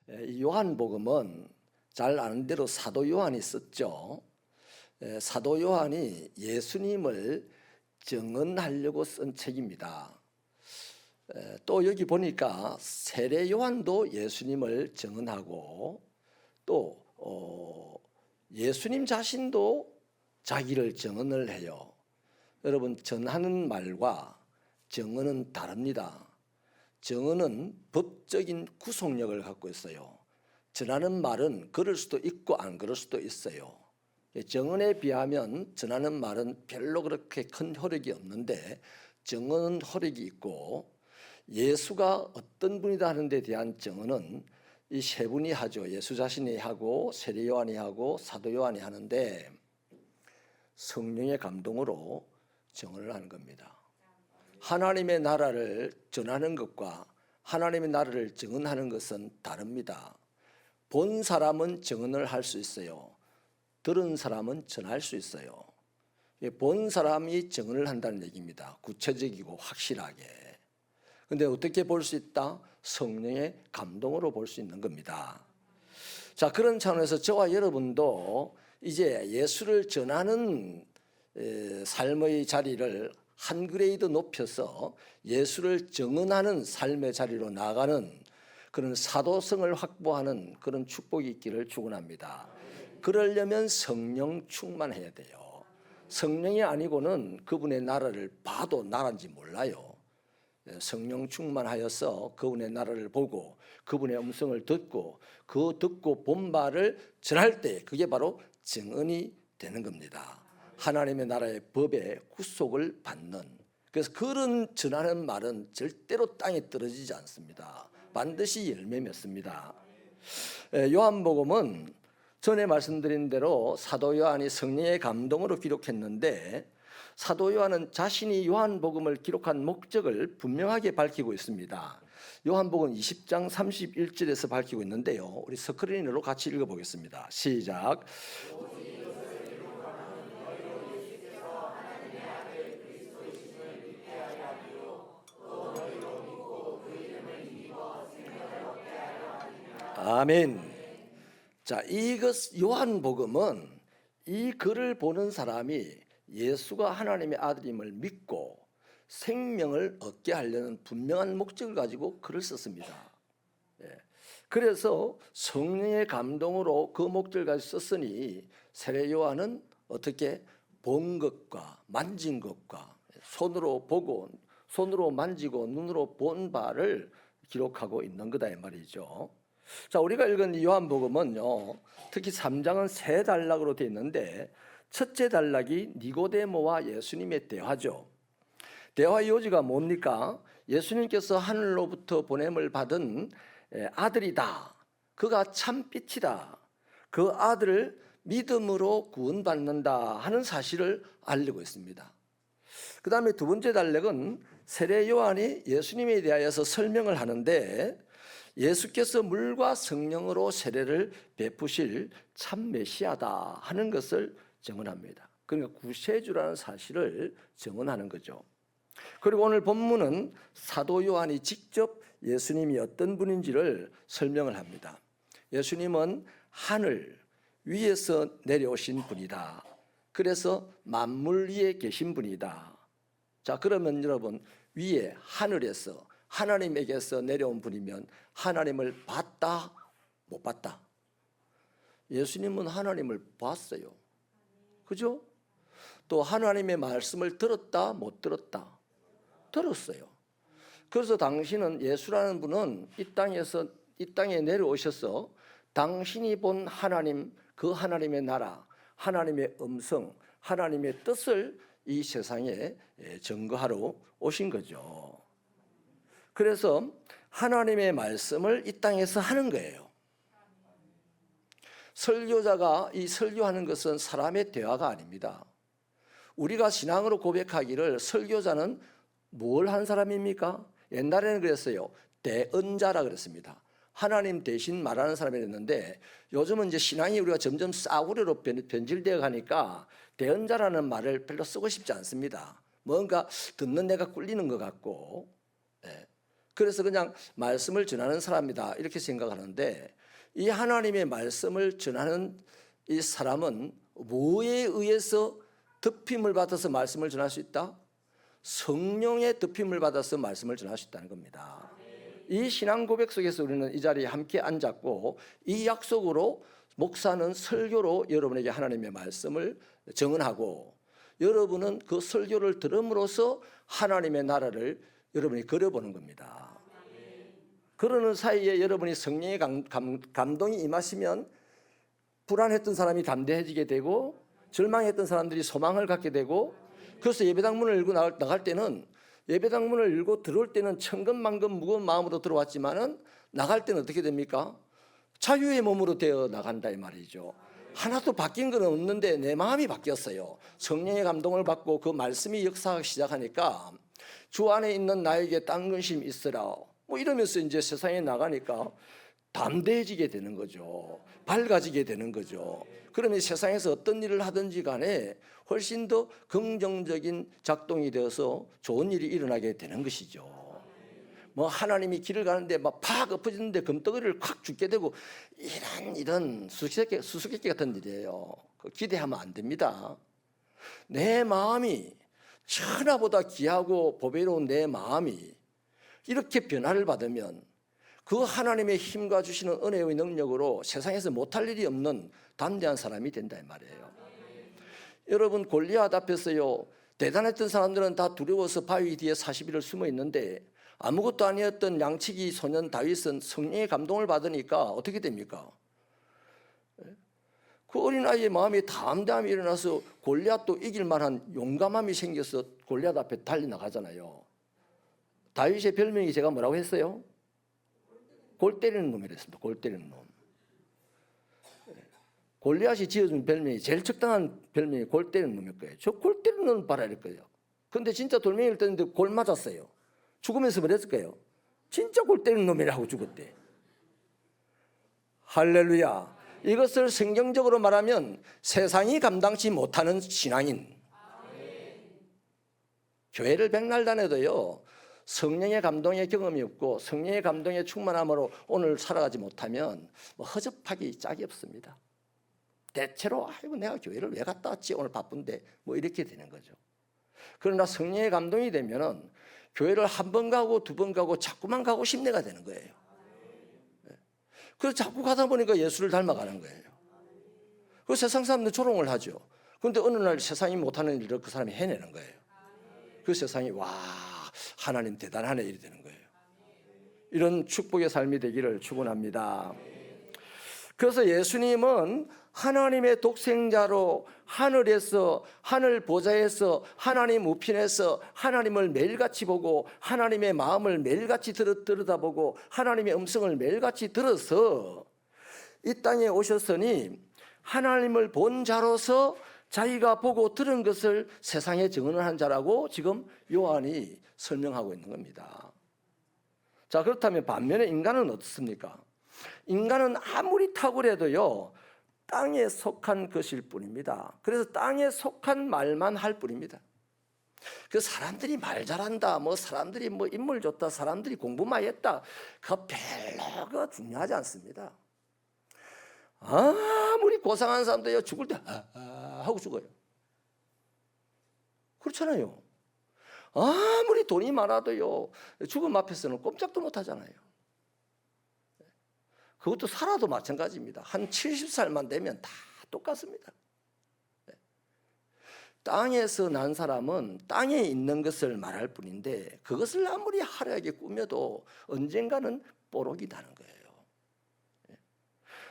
이 요한복음은 잘 아는 대로 사도 요한이 썼죠. 사도 요한이 예수님을 증언하려고 쓴 책입니다. 또 여기 보니까 세례 요한도 예수님을 증언하고 또 예수님 자신도 자기를 증언을 해요. 여러분, 전하는 말과 증언은 다릅니다. 증언은 법적인 구속력을 갖고 있어요. 전하는 말은 그럴 수도 있고 안 그럴 수도 있어요. 증언에 비하면 전하는 말은 별로 그렇게 큰 효력이 없는데 증언은 효력이 있고, 예수가 어떤 분이다 하는 데 대한 증언은 이 세 분이 하죠. 예수 자신이 하고 세례 요한이 하고 사도 요한이 하는데, 성령의 감동으로 증언을 하는 겁니다. 하나님의 나라를 전하는 것과 하나님의 나라를 증언하는 것은 다릅니다. 본 사람은 증언을 할 수 있어요. 들은 사람은 전할 수 있어요. 본 사람이 증언을 한다는 얘기입니다. 구체적이고 확실하게. 그런데 어떻게 볼 수 있다? 성령의 감동으로 볼 수 있는 겁니다. 자, 그런 차원에서 저와 여러분도 이제 예수를 전하는 삶의 자리를 한 그레이드 높여서 예수를 증언하는 삶의 자리로 나가는 그런 사도성을 확보하는 그런 축복이 있기를 축원합니다. 그러려면 성령 충만해야 돼요. 성령이 아니고는 그분의 나라를 봐도 나라인지 몰라요. 성령 충만하여서 그분의 나라를 보고 그분의 음성을 듣고 그 듣고 본 바를 전할 때 그게 바로 증언이 되는 겁니다. 하나님의 나라의 법에 구속을 받는, 그래서 그런 전하는 말은 절대로 땅에 떨어지지 않습니다. 반드시 열매 맺습니다. 요한복음은 전에 말씀드린 대로 사도 요한이 성령의 감동으로 기록했는데, 사도 요한은 자신이 요한복음을 기록한 목적을 분명하게 밝히고 있습니다. 요한복음 20장 31절에서 밝히고 있는데요, 우리 스크린으로 같이 읽어보겠습니다. 시작. 아멘. 자, 이것 요한복음은 이 글을 보는 사람이 예수가 하나님의 아들임을 믿고 생명을 얻게 하려는 분명한 목적을 가지고 글을 썼습니다. 그래서 성령의 감동으로 그 목적을 가지고 썼으니 세례 요한은 어떻게 본 것과 만진 것과 손으로 보고 손으로 만지고 눈으로 본 바를 기록하고 있는 거다 이 말이죠. 자, 우리가 읽은 이 요한복음은요, 특히 3장은 세 단락으로 되어 있는데, 첫째 단락이 니고데모와 예수님의 대화죠. 대화의 요지가 뭡니까? 예수님께서 하늘로부터 보냄을 받은 아들이다. 그가 참빛이다. 그 아들을 믿음으로 구원받는다 하는 사실을 알리고 있습니다. 그 다음에 두 번째 단락은 세례 요한이 예수님에 대하여서 설명을 하는데, 예수께서 물과 성령으로 세례를 베푸실 참 메시아다 하는 것을 증언합니다. 그러니까 구세주라는 사실을 증언하는 거죠. 그리고 오늘 본문은 사도 요한이 직접 예수님이 어떤 분인지를 설명을 합니다. 예수님은 하늘 위에서 내려오신 분이다. 그래서 만물 위에 계신 분이다. 자, 그러면 여러분, 위에 하늘에서 하나님에게서 내려온 분이면 하나님을 봤다, 못 봤다? 예수님은 하나님을 봤어요. 그죠? 또 하나님의 말씀을 들었다, 못 들었다? 들었어요. 그래서 당신은, 예수라는 분은 이 땅에 내려오셔서 당신이 본 하나님, 그 하나님의 나라, 하나님의 음성, 하나님의 뜻을 이 세상에 증거하러 오신 거죠. 그래서 하나님의 말씀을 이 땅에서 하는 거예요. 설교자가 이 설교하는 것은 사람의 대화가 아닙니다. 우리가 신앙으로 고백하기를 설교자는 뭘 한 사람입니까? 옛날에는 그랬어요. 대언자라 그랬습니다. 하나님 대신 말하는 사람이 됐는데, 요즘은 이제 신앙이 우리가 점점 싸구려로 변질되어 가니까 대언자라는 말을 별로 쓰고 싶지 않습니다. 뭔가 듣는 내가 꿀리는 것 같고, 그래서 그냥 말씀을 전하는 사람이다 이렇게 생각하는데, 이 하나님의 말씀을 전하는 이 사람은 뭐에 의해서 덮임을 받아서 말씀을 전할 수 있다? 성령의 덮임을 받아서 말씀을 전할 수 있다는 겁니다. 이 신앙 고백 속에서 우리는 이 자리에 함께 앉았고, 이 약속으로 목사는 설교로 여러분에게 하나님의 말씀을 증언하고, 여러분은 그 설교를 들음으로써 하나님의 나라를 여러분이 그려보는 겁니다. 그러는 사이에 여러분이 성령의 감동이 임하시면 불안했던 사람이 담대해지게 되고, 절망했던 사람들이 소망을 갖게 되고, 그래서 예배당 문을 열고 나갈 때는, 예배당 문을 열고 들어올 때는 천근만근 무거운 마음으로 들어왔지만은 나갈 때는 어떻게 됩니까? 자유의 몸으로 되어 나간다 이 말이죠. 하나도 바뀐 건 없는데 내 마음이 바뀌었어요. 성령의 감동을 받고 그 말씀이 역사하기 시작하니까 주 안에 있는 나에게 딴 근심 있으라 뭐 이러면서 이제 세상에 나가니까 담대해지게 되는 거죠. 밝아지게 되는 거죠. 그러면 세상에서 어떤 일을 하든지 간에 훨씬 더 긍정적인 작동이 되어서 좋은 일이 일어나게 되는 것이죠. 뭐 하나님이 길을 가는데 막 팍 엎어지는데 금덩어리를 콱 죽게 되고 이런 수수께끼 같은 일이에요. 기대하면 안 됩니다. 내 마음이 천하보다 귀하고 보배로운 내 마음이 이렇게 변화를 받으면 그 하나님의 힘과 주시는 은혜의 능력으로 세상에서 못할 일이 없는 담대한 사람이 된다 이 말이에요. 여러분, 골리앗 앞에서요, 대단했던 사람들은 다 두려워서 바위 뒤에 40일을 숨어 있는데 아무것도 아니었던 양치기 소년 다윗은 성령의 감동을 받으니까 어떻게 됩니까? 그 어린아이의 마음에 담대함이 일어나서 골리앗도 이길 만한 용감함이 생겨서 골리앗 앞에 달리 나가잖아요. 다윗의 별명이 제가 뭐라고 했어요? 골 때리는 놈이랬습니다. 골 때리는 놈. 골리앗이 지어준 별명이 제일 적당한 별명이 골 때리는 놈일 거예요. 저 골 때리는 놈 봐라 이럴 거예요. 근데 진짜 돌멩이를 떴는데 골 맞았어요. 죽으면서 뭐랬을 거예요? 진짜 골 때리는 놈이라고 죽었대. 할렐루야. 이것을 성경적으로 말하면 세상이 감당치 못하는 신앙인. 교회를 백날 다녀도요, 성령의 감동의 경험이 없고 성령의 감동의 충만함으로 오늘 살아가지 못하면 뭐 허접하기 짝이 없습니다. 대체로 아이고 내가 교회를 왜 갔다 왔지 오늘 바쁜데 뭐 이렇게 되는 거죠. 그러나 성령의 감동이 되면은 교회를 한 번 가고 두 번 가고 자꾸만 가고 싶네가 되는 거예요. 그래서 자꾸 가다 보니까 예수를 닮아가는 거예요. 그 세상 사람들 조롱을 하죠. 그런데 어느 날 세상이 못하는 일을 그 사람이 해내는 거예요. 그 세상이 와 하나님 대단하네 이렇게 되는 거예요. 이런 축복의 삶이 되기를 축원합니다. 그래서 예수님은 하나님의 독생자로 하늘에서 하늘 보좌에서 하나님 우편에서 하나님을 매일같이 보고 하나님의 마음을 매일같이 들여다보고 하나님의 음성을 매일같이 들어서 이 땅에 오셨으니 하나님을 본 자로서 자기가 보고 들은 것을 세상에 증언을 한 자라고 지금 요한이 설명하고 있는 겁니다. 자, 그렇다면 반면에 인간은 어떻습니까? 인간은 아무리 탁월해도요 땅에 속한 것일 뿐입니다. 그래서 땅에 속한 말만 할 뿐입니다. 그 사람들이 말 잘한다, 뭐 사람들이 뭐 인물 좋다, 사람들이 공부 많이 했다, 그거 별로 중요하지 않습니다. 아무리 고상한 사람도요 죽을 때 하고 죽어요. 그렇잖아요. 아무리 돈이 많아도요 죽음 앞에서는 꼼짝도 못 하잖아요. 그것도 살아도 마찬가지입니다. 한 70살만 되면 다 똑같습니다. 땅에서 난 사람은 땅에 있는 것을 말할 뿐인데 그것을 아무리 화려하게 꾸며도 언젠가는 뽀록이 나는 거예요.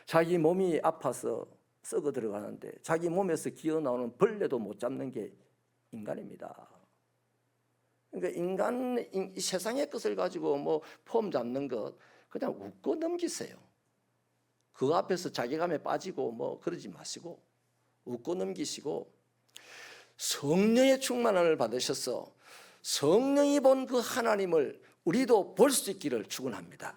자기 몸이 아파서 썩어 들어가는데 자기 몸에서 기어나오는 벌레도 못 잡는 게 인간입니다. 그러니까 인간, 세상의 것을 가지고 뭐 폼 잡는 것 그냥 웃고 넘기세요. 그 앞에서 자괴감에 빠지고 뭐 그러지 마시고 웃고 넘기시고 성령의 충만함을 받으셔서 성령이 본 그 하나님을 우리도 볼 수 있기를 축원합니다.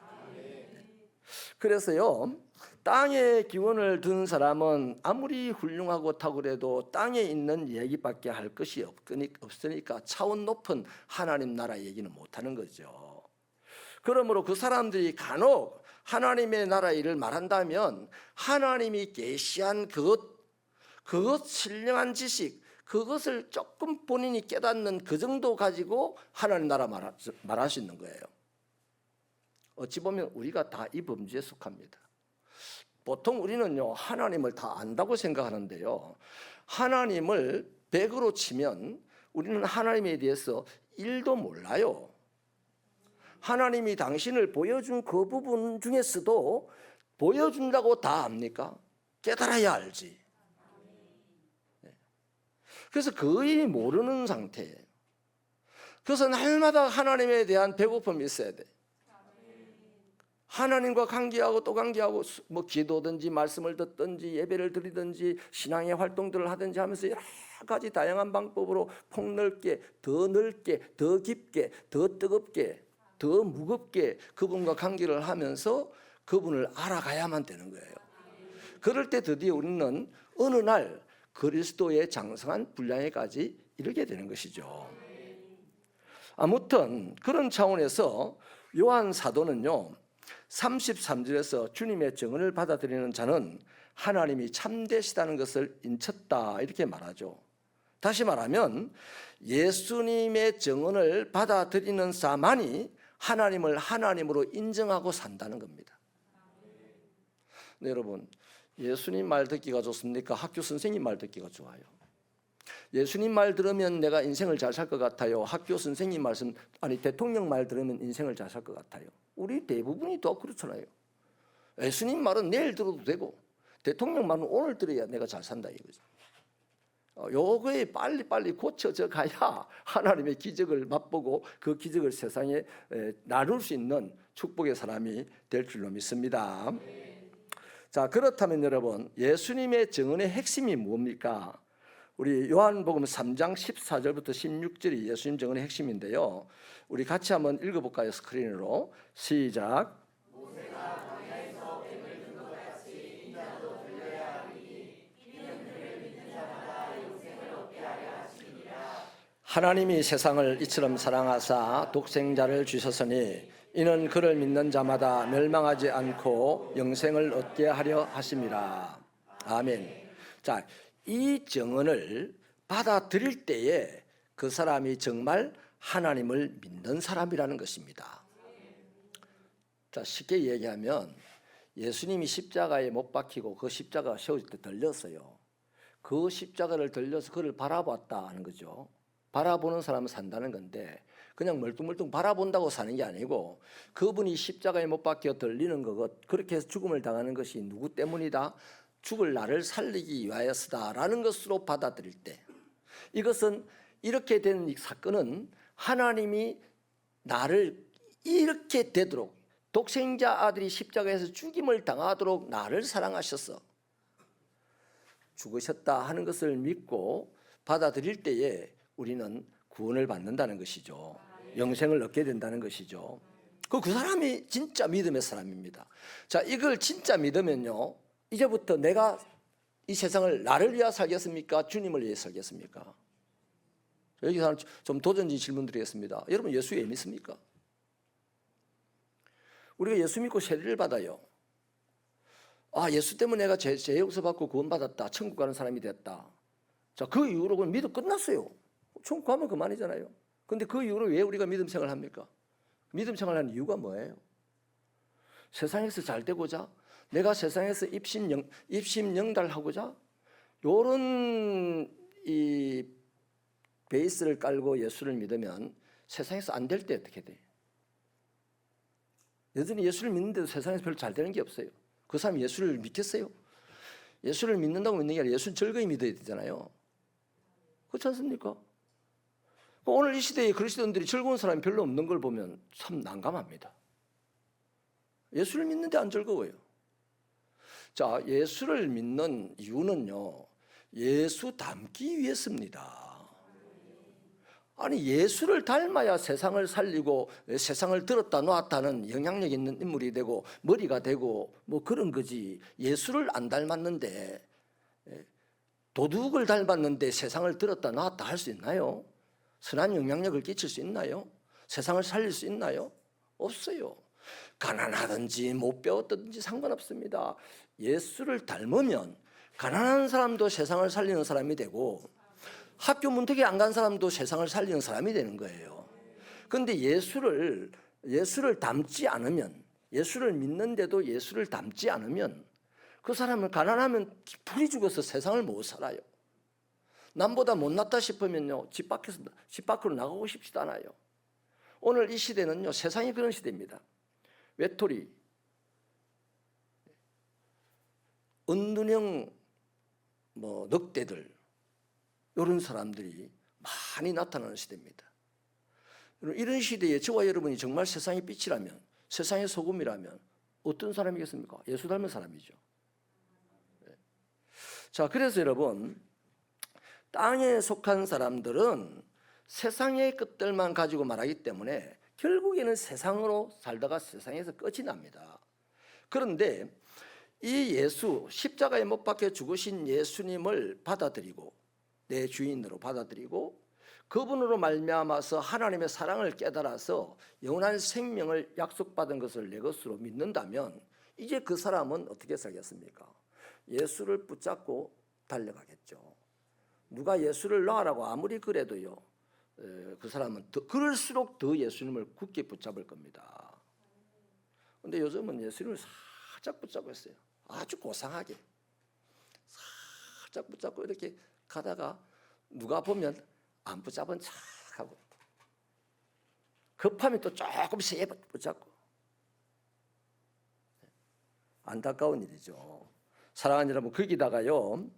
그래서요 땅의 기원을 둔 사람은 아무리 훌륭하고 탁월해도 땅에 있는 얘기밖에 할 것이 없으니까 차원 높은 하나님 나라 얘기는 못하는 거죠. 그러므로 그 사람들이 간혹 하나님의 나라 일을 말한다면 하나님이 계시한 그것 신령한 지식, 그것을 조금 본인이 깨닫는 그 정도 가지고 하나님 나라 말할 수 있는 거예요. 어찌 보면 우리가 다 이 범주에 속합니다. 보통 우리는요, 하나님을 다 안다고 생각하는데요, 하나님을 100으로 치면 우리는 하나님에 대해서 1도 몰라요. 하나님이 당신을 보여준 그 부분 중에서도 보여준다고 다 압니까? 깨달아야 알지. 그래서 거의 모르는 상태예요. 그래서 날마다 하나님에 대한 배고픔이 있어야 돼. 하나님과 관계하고 또 관계하고 뭐 기도든지 말씀을 듣든지 예배를 드리든지 신앙의 활동들을 하든지 하면서 여러 가지 다양한 방법으로 폭넓게, 더 깊게, 더 뜨겁게, 더 무겁게 그분과 관계를 하면서 그분을 알아가야만 되는 거예요. 그럴 때 드디어 우리는 어느 날 그리스도의 장성한 분량에까지 이르게 되는 것이죠. 아무튼 그런 차원에서 요한 사도는요, 33절에서 주님의 증언을 받아들이는 자는 하나님이 참되시다는 것을 인쳤다 이렇게 말하죠. 다시 말하면 예수님의 증언을 받아들이는 자만이 하나님을 하나님으로 인정하고 산다는 겁니다. 네, 여러분, 예수님 말 듣기가 좋습니까? 학교 선생님 말 듣기가 좋아요? 예수님 말 들으면 내가 인생을 잘 살 것 같아요? 학교 선생님 말씀, 대통령 말 들으면 인생을 잘 살 것 같아요? 우리 대부분이 다 그렇잖아요. 예수님 말은 내일 들어도 되고 대통령 말은 오늘 들어야 내가 잘 산다 이거죠. 요거에 빨리빨리 고쳐져 가야 하나님의 기적을 맛보고 그 기적을 세상에 나눌 수 있는 축복의 사람이 될 줄로 믿습니다. 자, 그렇다면 여러분, 예수님의 증언의 핵심이 뭡니까? 우리 요한복음 3장 14절부터 16절이 예수님 증언의 핵심인데요, 우리 같이 한번 읽어볼까요? 스크린으로 시작. 하나님이 세상을 이처럼 사랑하사 독생자를 주셨으니 이는 그를 믿는 자마다 멸망하지 않고 영생을 얻게 하려 하심이라. 아멘. 자, 이 증언을 받아들일 때에 그 사람이 정말 하나님을 믿는 사람이라는 것입니다. 자, 쉽게 얘기하면 예수님이 십자가에 못 박히고 그 십자가가 세워질 때 들렸어요. 그 십자가를 들려서 그를 바라봤다 하는 거죠. 바라보는 사람은 산다는 건데 그냥 멀뚱멀뚱 바라본다고 사는 게 아니고 그분이 십자가에 못 박혀 들리는 것, 그렇게 해서 죽음을 당하는 것이 누구 때문이다? 죽을 나를 살리기 위하여서다라는 것으로 받아들일 때, 이것은 이렇게 된 이 사건은 하나님이 나를 이렇게 되도록, 독생자 아들이 십자가에서 죽임을 당하도록 나를 사랑하셔서 죽으셨다 하는 것을 믿고 받아들일 때에 우리는 구원을 받는다는 것이죠. 영생을 얻게 된다는 것이죠. 그 사람이 진짜 믿음의 사람입니다. 자, 이걸 진짜 믿으면요, 이제부터 내가 이 세상을 나를 위해 살겠습니까? 주님을 위해 살겠습니까? 여기서 좀 도전지 질문 드리겠습니다. 여러분, 예수 왜 믿습니까? 우리가 예수 믿고 세례를 받아요. 아, 예수 때문에 내가 죄 용서받고 구원받았다, 천국 가는 사람이 됐다. 자, 그 이후로 그건 믿음 끝났어요. 천국 가면 그만이잖아요. 근데 그 이후로 왜 우리가 믿음 생활을 합니까? 믿음 생활하는 이유가 뭐예요? 세상에서 잘 되고자, 내가 세상에서 입심영달하고자, 요런 이 베이스를 깔고 예수를 믿으면 세상에서 안 될 때 어떻게 돼? 여전히 예수를 믿는데도 세상에서 별로 잘 되는 게 없어요. 그 사람이 예수를 믿겠어요? 예수를 믿는다고 믿는 게 아니라 예수를 즐거이 믿어야 되잖아요. 그렇지 않습니까? 오늘 이 시대에 그리스도인들이 즐거운 사람이 별로 없는 걸 보면 참 난감합니다. 예수를 믿는데 안 즐거워요. 자, 예수를 믿는 이유는요, 예수 닮기 위해서입니다. 아니, 예수를 닮아야 세상을 살리고 세상을 들었다 놨다는 영향력 있는 인물이 되고 머리가 되고 뭐 그런 거지. 예수를 안 닮았는데, 도둑을 닮았는데 세상을 들었다 놨다 할 수 있나요? 선한 영향력을 끼칠 수 있나요? 세상을 살릴 수 있나요? 없어요. 가난하든지 못 배웠든지 상관없습니다. 예수를 닮으면 가난한 사람도 세상을 살리는 사람이 되고 학교 문턱에 안 간 사람도 세상을 살리는 사람이 되는 거예요. 그런데 예수를 닮지 않으면, 예수를 믿는데도 예수를 닮지 않으면 그 사람은 가난하면 불이 죽어서 세상을 못 살아요. 남보다 못났다 싶으면요, 집 밖으로 나가고 싶지도 않아요. 오늘 이 시대는요, 세상이 그런 시대입니다. 외톨이, 은둔형 늑대들, 이런 사람들이 많이 나타나는 시대입니다. 이런 시대에 저와 여러분이 정말 세상의 빛이라면, 세상의 소금이라면 어떤 사람이겠습니까? 예수 닮은 사람이죠. 자, 그래서 여러분, 땅에 속한 사람들은 세상의 것들만 가지고 말하기 때문에 결국에는 세상으로 살다가 세상에서 끝이 납니다. 그런데 이 예수, 십자가에 못 박혀 죽으신 예수님을 받아들이고 내 주인으로 받아들이고 그분으로 말미암아서 하나님의 사랑을 깨달아서 영원한 생명을 약속받은 것을 내 것으로 믿는다면 이제 그 사람은 어떻게 살겠습니까? 예수를 붙잡고 달려가겠죠. 누가 예수를 놔라고 아무리 그래도요, 그 사람은 그럴수록 더 예수님을 굳게 붙잡을 겁니다. 그런데 요즘은 예수님을 살짝 붙잡고 있어요. 아주 고상하게 살짝 붙잡고 이렇게 가다가 누가 보면 안 붙잡은 척하고 급하면 또 조금 세게 붙잡고, 안타까운 일이죠. 사랑하는 여러분, 거기다가요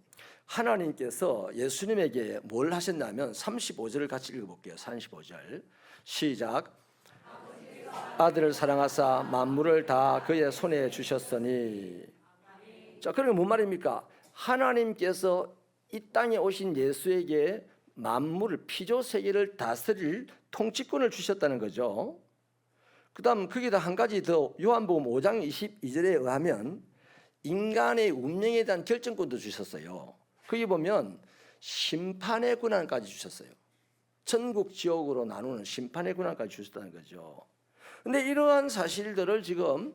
하나님께서 예수님에게 뭘 하셨냐면 35절을 같이 읽어볼게요. 35절 시작. 아들을 사랑하사 만물을 다 그의 손에 주셨으니. 자, 그러면 뭔 말입니까? 하나님께서 이 땅에 오신 예수에게 만물을, 피조세계를 다스릴 통치권을 주셨다는 거죠. 그 다음 거기다 한 가지 더, 요한복음 5장 22절에 의하면 인간의 운명에 대한 결정권도 주셨어요. 거기 보면 심판의 권한까지 주셨어요. 천국 지옥으로 나누는 심판의 권한까지 주셨다는 거죠. 그런데 이러한 사실들을 지금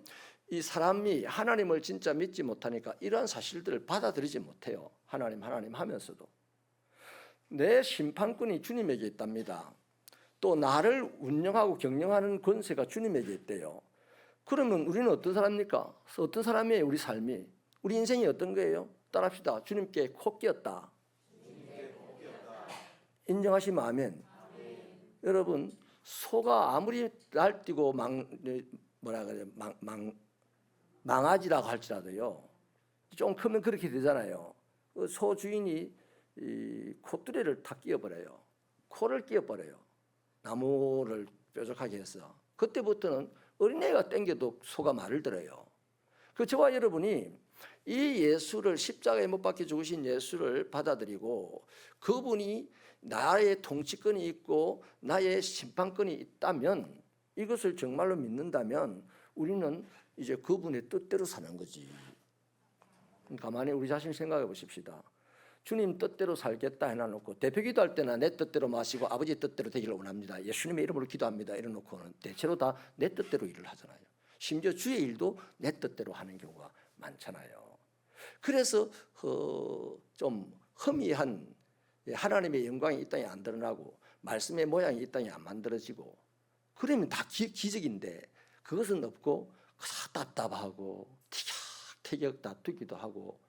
이 사람이 하나님을 진짜 믿지 못하니까 이러한 사실들을 받아들이지 못해요. 하나님 하면서도 내 심판권이 주님에게 있답니다. 또 나를 운영하고 경영하는 권세가 주님에게 있대요. 그러면 우리는 어떤 사람입니까? 어떤 사람이에요? 우리 삶이, 우리 인생이 어떤 거예요? 따라합시다. 주님께 코 끼었다. 인정하시면 아멘. 여러분, 소가 아무리 날뛰고 망아지라고 할지라도요, 좀 크면 그렇게 되잖아요. 소 주인이 이 콧뚜레를 다 끼워버려요. 코를 끼워버려요. 나무를 뾰족하게 해서. 그때부터는 어린애가 땡겨도 소가 말을 들어요. 그 저와 여러분이 이 예수를, 십자가에 못 박혀 죽으신 예수를 받아들이고 그분이 나의 통치권이 있고 나의 심판권이 있다면, 이것을 정말로 믿는다면 우리는 이제 그분의 뜻대로 사는 거지. 가만히 우리 자신 생각해 보십시다. 주님 뜻대로 살겠다 해놔놓고 대표 기도할 때나 내 뜻대로 마시고 아버지 뜻대로 되기를 원합니다, 예수님의 이름으로 기도합니다 이래놓고는 대체로 다 내 뜻대로 일을 하잖아요. 심지어 주의 일도 내 뜻대로 하는 경우가 많잖아요. 그래서 좀 허미한 하나님의 영광이 이 땅에 안 드러나고 말씀의 모양이 이 땅에 안 만들어지고, 그러면 다 기적인데 그것은 없고 다 답답하고 티격태격 다투기도 하고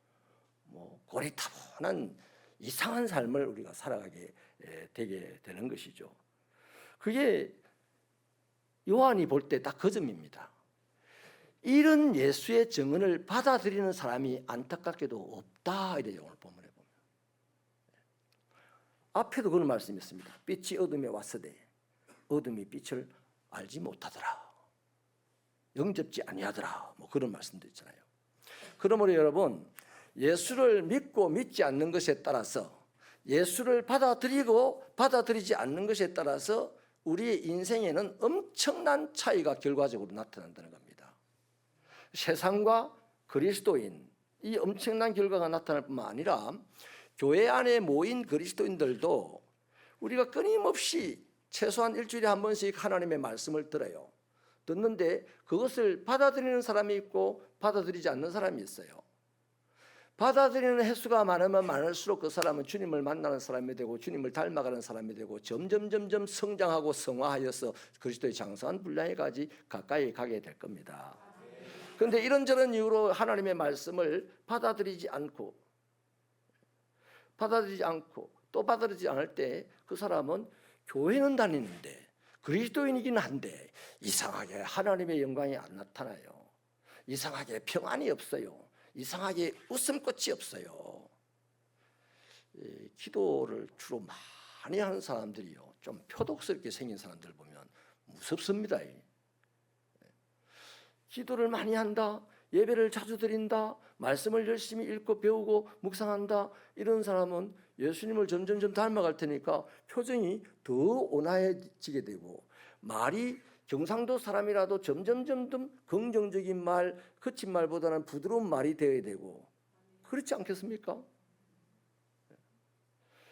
고리타분한 이상한 삶을 우리가 살아가게 되게 되는 것이죠. 그게 요한이 볼 때 딱 그 점입니다. 이런 예수의 증언을 받아들이는 사람이 안타깝게도 없다, 이래요. 오늘 본문에 보면 앞에도 그런 말씀이 있습니다. 빛이 어둠에 왔으되 어둠이 빛을 알지 못하더라, 영접지 아니하더라, 그런 말씀도 있잖아요. 그러므로 여러분, 예수를 믿고 믿지 않는 것에 따라서, 예수를 받아들이고 받아들이지 않는 것에 따라서 우리의 인생에는 엄청난 차이가 결과적으로 나타난다는 겁니다. 세상과 그리스도인, 이 엄청난 결과가 나타날 뿐만 아니라 교회 안에 모인 그리스도인들도 우리가 끊임없이 최소한 일주일에 한 번씩 하나님의 말씀을 들어요. 듣는데 그것을 받아들이는 사람이 있고 받아들이지 않는 사람이 있어요. 받아들이는 횟수가 많으면 많을수록 그 사람은 주님을 만나는 사람이 되고 주님을 닮아가는 사람이 되고 점점 성장하고 성화하여서 그리스도의 장성한 분량에까지 가까이 가게 될 겁니다. 그런데 이런저런 이유로 하나님의 말씀을 받아들이지 않고 또 받아들이지 않을 때 그 사람은 교회는 다니는데 그리스도인이긴 한데 이상하게 하나님의 영광이 안 나타나요. 이상하게 평안이 없어요. 이상하게 웃음꽃이 없어요. 기도를 주로 많이 하는 사람들이요, 좀 표독스럽게 생긴 사람들 보면 무섭습니다. 기도를 많이 한다, 예배를 자주 드린다, 말씀을 열심히 읽고 배우고 묵상한다, 이런 사람은 예수님을 점점 닮아갈 테니까 표정이 더 온화해지게 되고, 말이 경상도 사람이라도 점점 긍정적인 말, 거친 말보다는 부드러운 말이 되어야 되고, 그렇지 않겠습니까?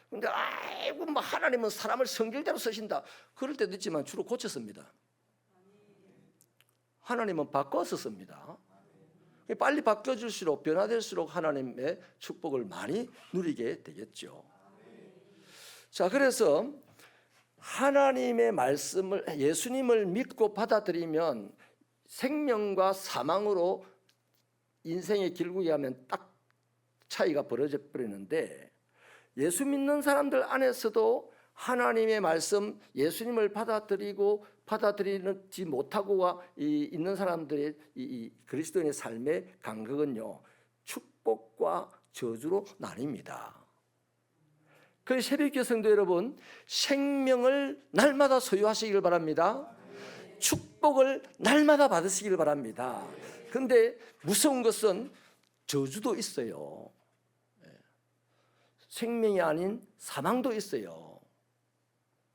그런데 아이고 뭐 하나님은 사람을 성질대로 쓰신다, 그럴 때도 있지만 주로 고쳤습니다. 하나님은 바꿔서 씁니다. 빨리 바뀌어질수록, 변화될수록 하나님의 축복을 많이 누리게 되겠죠. 자, 그래서 하나님의 말씀을, 예수님을 믿고 받아들이면 생명과 사망으로 인생의 길고기 하면 딱 차이가 벌어져 버리는데, 예수 믿는 사람들 안에서도 하나님의 말씀, 예수님을 받아들이지 못하고 있는 사람들의 이 그리스도인의 삶의 간극은요, 축복과 저주로 나뉩니다. 그래서 새벽교회 성도 여러분, 생명을 날마다 소유하시길 바랍니다. 축복을 날마다 받으시길 바랍니다. 그런데 무서운 것은 저주도 있어요. 생명이 아닌 사망도 있어요.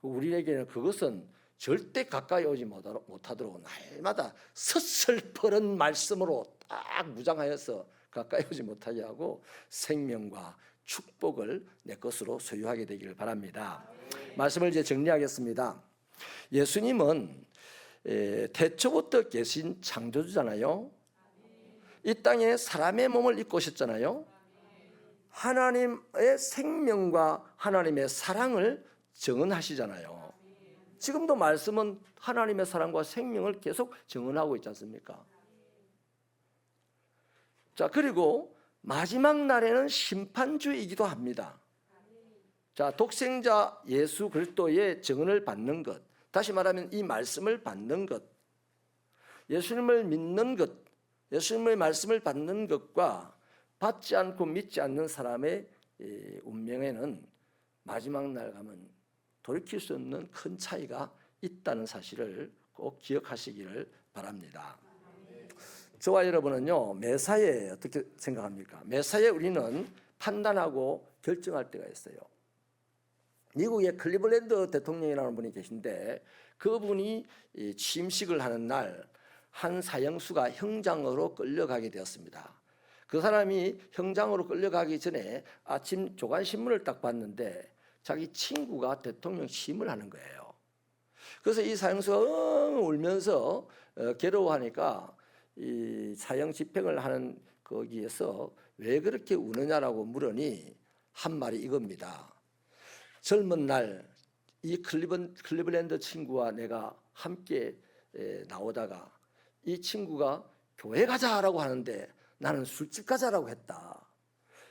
우리에게는 그것은 절대 가까이 오지 못하도록 날마다 서슬퍼런 말씀으로 딱 무장하여서 가까이 오지 못하게 하고 생명과 축복을 내 것으로 소유하게 되기를 바랍니다. 말씀을 이제 정리하겠습니다. 예수님은 태초부터 계신 창조주잖아요. 이 땅에 사람의 몸을 입고 오셨잖아요. 하나님의 생명과 하나님의 사랑을 증언하시잖아요. 지금도 말씀은 하나님의 사랑과 생명을 계속 증언하고 있지 않습니까? 자, 그리고 마지막 날에는 심판주이기도 합니다. 자, 독생자 예수 그리스도의 증언을 받는 것, 다시 말하면 이 말씀을 받는 것, 예수님을 믿는 것, 예수님의 말씀을 받는 것과 받지 않고 믿지 않는 사람의 운명에는 마지막 날 가면 돌이킬 수 없는 큰 차이가 있다는 사실을 꼭 기억하시기를 바랍니다. 저와 여러분은요, 매사에 어떻게 생각합니까? 매사에 우리는 판단하고 결정할 때가 있어요. 미국의 클리블랜드 대통령이라는 분이 계신데, 그분이 취임식을 하는 날 한 사형수가 형장으로 끌려가게 되었습니다. 그 사람이 형장으로 끌려가기 전에 아침 조간신문을 딱 봤는데 자기 친구가 대통령 취임을 하는 거예요. 그래서 이 사형수가 울면서 괴로워하니까 이 사형 집행을 하는 거기에서 왜 그렇게 우느냐라고 물으니 한 말이 이겁니다. 젊은 날 이 클리블랜드 친구와 내가 함께 나오다가 이 친구가 교회 가자라고 하는데 나는 술집 가자라고 했다.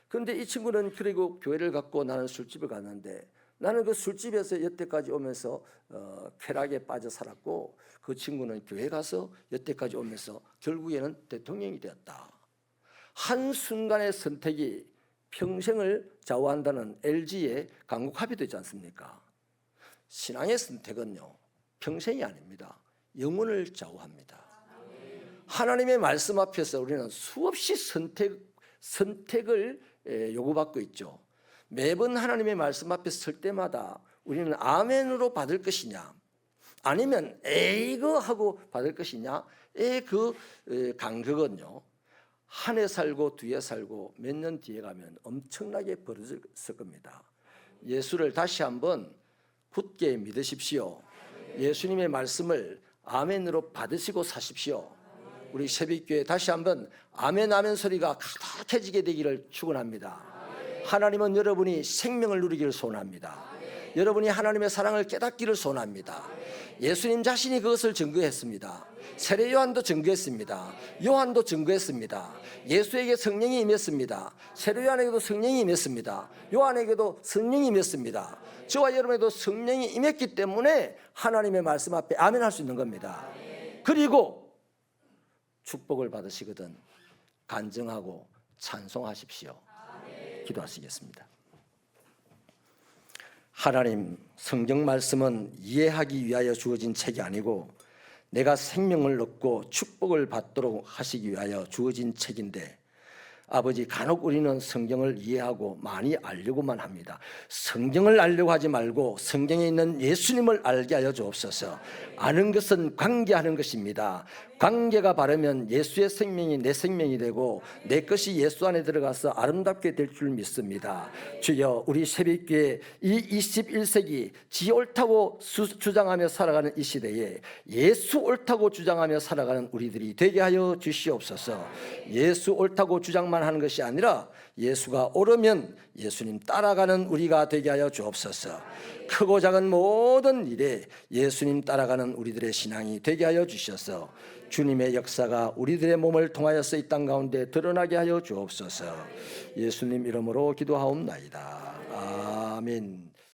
그런데 이 친구는 그리고 교회를 갔고 나는 술집을 갔는데, 나는 그 술집에서 여태까지 오면서 쾌락에 빠져 살았고, 그 친구는 교회 가서 여태까지 오면서 결국에는 대통령이 되었다. 한순간의 선택이 평생을 좌우한다는 LG의 강국 합의도 있지 않습니까? 신앙의 선택은요, 평생이 아닙니다. 영혼을 좌우합니다. 하나님의 말씀 앞에서 우리는 수없이 선택을 요구받고 있죠. 매번 하나님의 말씀 앞에 설 때마다 우리는 아멘으로 받을 것이냐, 아니면 에이그 하고 받을 것이냐의 그 간격은요, 한 해 살고 뒤에 살고 몇 년 뒤에 가면 엄청나게 벌어질 겁니다. 예수를 다시 한번 굳게 믿으십시오. 예수님의 말씀을 아멘으로 받으시고 사십시오. 우리 새벽교회 다시 한번 아멘 아멘 소리가 가득해지게 되기를 축원합니다. 하나님은 여러분이 생명을 누리기를 소원합니다. 여러분이 하나님의 사랑을 깨닫기를 소원합니다. 예수님 자신이 그것을 증거했습니다. 세례 요한도 증거했습니다. 요한도 증거했습니다. 예수에게 성령이 임했습니다. 세례 요한에게도 성령이 임했습니다. 요한에게도 성령이 임했습니다. 저와 여러분에게도 성령이 임했기 때문에 하나님의 말씀 앞에 아멘 할 수 있는 겁니다. 그리고 축복을 받으시거든 간증하고 찬송하십시오. 기도하시겠습니다. 하나님, 성경 말씀은 이해하기 위하여 주어진 책이 아니고 내가 생명을 얻고 축복을 받도록 하시기 위하여 주어진 책인데 아버지, 간혹 우리는 성경을 이해하고 많이 알려고만 합니다. 성경을 알려고 하지 말고 성경에 있는 예수님을 알게 하여 주옵소서. 아는 것은 관계하는 것입니다. 관계가 바르면 예수의 생명이 내 생명이 되고 내 것이 예수 안에 들어가서 아름답게 될 줄 믿습니다. 주여, 우리 새벽교회 이 21세기 지 옳다고 주장하며 살아가는 이 시대에 예수 옳다고 주장하며 살아가는 우리들이 되게 하여 주시옵소서. 예수 옳다고 주장만 하는 것이 아니라 예수가 옳으면 예수님 따라가는 우리가 되게 하여 주옵소서. 크고 작은 모든 일에 예수님 따라가는 우리들의 신앙이 되게 하여 주셔서 주님의 역사가 우리들의 몸을 통하여서 이 땅 가운데 드러나게 하여 주옵소서. 예수님 이름으로 기도하옵나이다. 아멘.